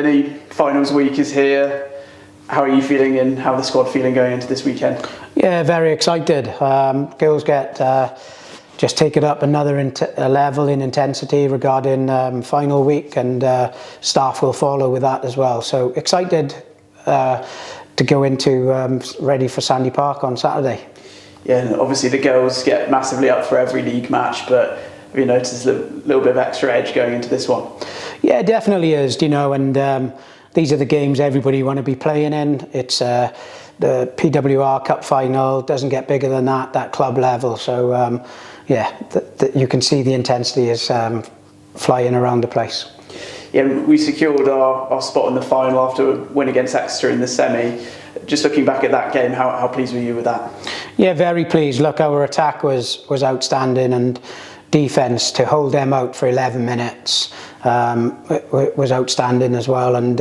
Linny, finals week is here. How are you feeling and how are the squad feeling going into this weekend? Yeah, very excited. Girls get just take it up another level in intensity regarding final week, and staff will follow with that as well. So excited to go into ready for Sandy Park on Saturday. Yeah, and obviously the girls get massively up for every league match, but have you noticed a little bit of extra edge going into this one? Yeah, it definitely is, you know, and these are the games everybody want to be playing in. It's the PWR Cup final, doesn't get bigger than that club level. So yeah, you can see the intensity is flying around the place. Yeah, we secured our spot in the final after a win against Exeter in the semi. Just looking back at that game, how pleased were you with that? Yeah, very pleased. Look, our attack was outstanding, and defence, to hold them out for 11 minutes was outstanding as well. And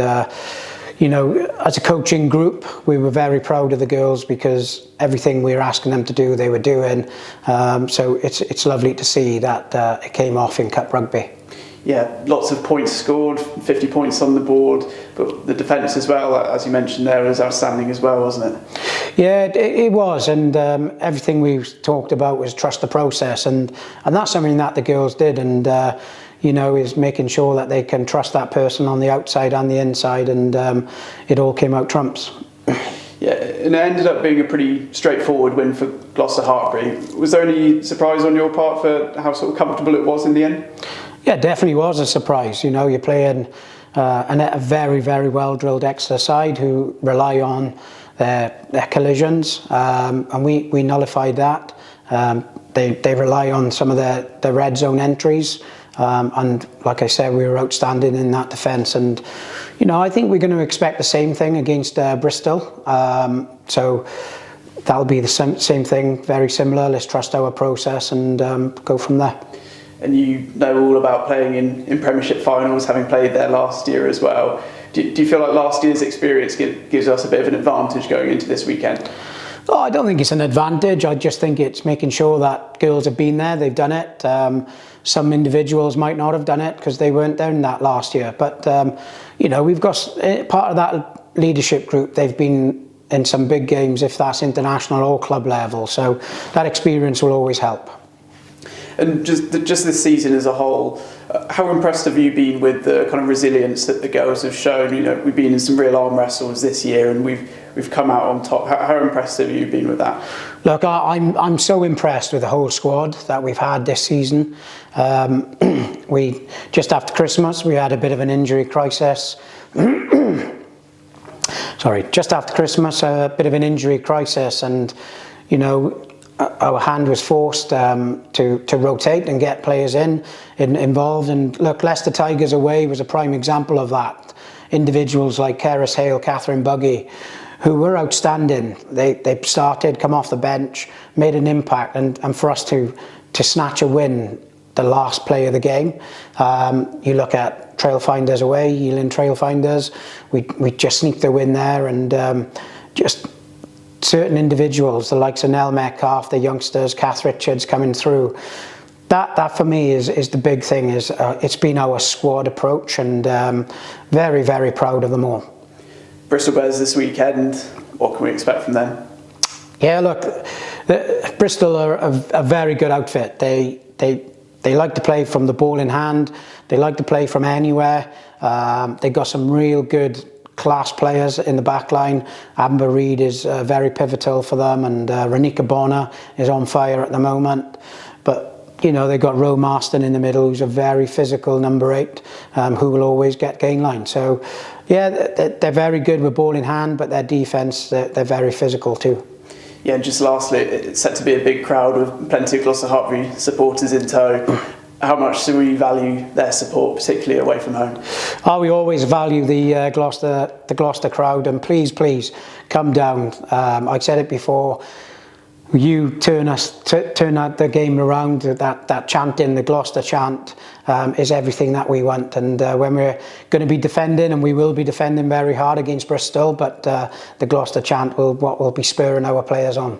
you know, as a coaching group, we were very proud of the girls because everything we were asking them to do, they were doing. So it's lovely to see that it came off in Cup Rugby. Yeah, lots of points scored, 50 points on the board, but the defence as well, as you mentioned there, was outstanding as well, wasn't it? Yeah, it was, and everything we talked about was trust the process, and that's something that the girls did, and you know, is making sure that they can trust that person on the outside and the inside, and it all came out trumps. Yeah, and it ended up being a pretty straightforward win for Gloucester Hartpury. Was there any surprise on your part for how sort of comfortable it was in the end? Yeah, it definitely was a surprise. You know, you're playing a very, very well-drilled Exeter side who rely on their collisions, and we nullified that. They rely on some of their red zone entries, and like I said, we were outstanding in that defence. And you know, I think we're going to expect the same thing against Bristol. So that'll be the same thing, very similar. Let's trust our process and go from there. And you know all about playing in Premiership finals, having played there last year as well. Do you feel like last year's experience gives us a bit of an advantage going into this weekend? Oh, I don't think it's an advantage. I just think it's making sure that girls have been there, they've done it. Some individuals might not have done it because they weren't there in that last year. But, you know, we've got part of that leadership group, they've been in some big games, if that's international or club level. So that experience will always help. And just this season as a whole, how impressed have you been with the kind of resilience that the girls have shown? You know, we've been in some real arm wrestles this year, and we've come out on top. How impressed have you been with that? Look, I'm so impressed with the whole squad that we've had this season. We just after Christmas we had a bit of an injury crisis. Sorry, just after Christmas a bit of an injury crisis, and you know, our hand was forced to rotate and get players involved. And look, Leicester Tigers away was a prime example of that. Individuals like Keris Hale, Catherine Buggy, who were outstanding. They started, come off the bench, made an impact, and for us to snatch a win, the last play of the game. You look at Trailfinders away, Lynn Trailfinders, we just sneaked the win there, and just certain individuals, the likes of Nell Metcalf, the youngsters, Kath Richards coming through. That for me is the big thing. It's been our squad approach, and very, very proud of them all. Bristol Bears this weekend. What can we expect from them? Yeah, look, Bristol are a very good outfit. They like to play from the ball in hand. They like to play from anywhere. They got some real good class players in the back line. Amber Reid is very pivotal for them, and Renika Bonner is on fire at the moment. But you know, they've got Roe Marston in the middle, who's a very physical number 8, who will always get gain line. So yeah, they're very good with ball in hand, but their defence, they're very physical too. Yeah, and just lastly, it's set to be a big crowd with plenty of Gloucester Hartpury supporters in tow. How much do we value their support, particularly away from home? Oh, we always value the Gloucester crowd, and please come down. I said it before. You turn out the game around. That chanting, the Gloucester chant, is everything that we want. And when we're going to be defending, and we will be defending very hard against Bristol, but the Gloucester chant will be spurring our players on.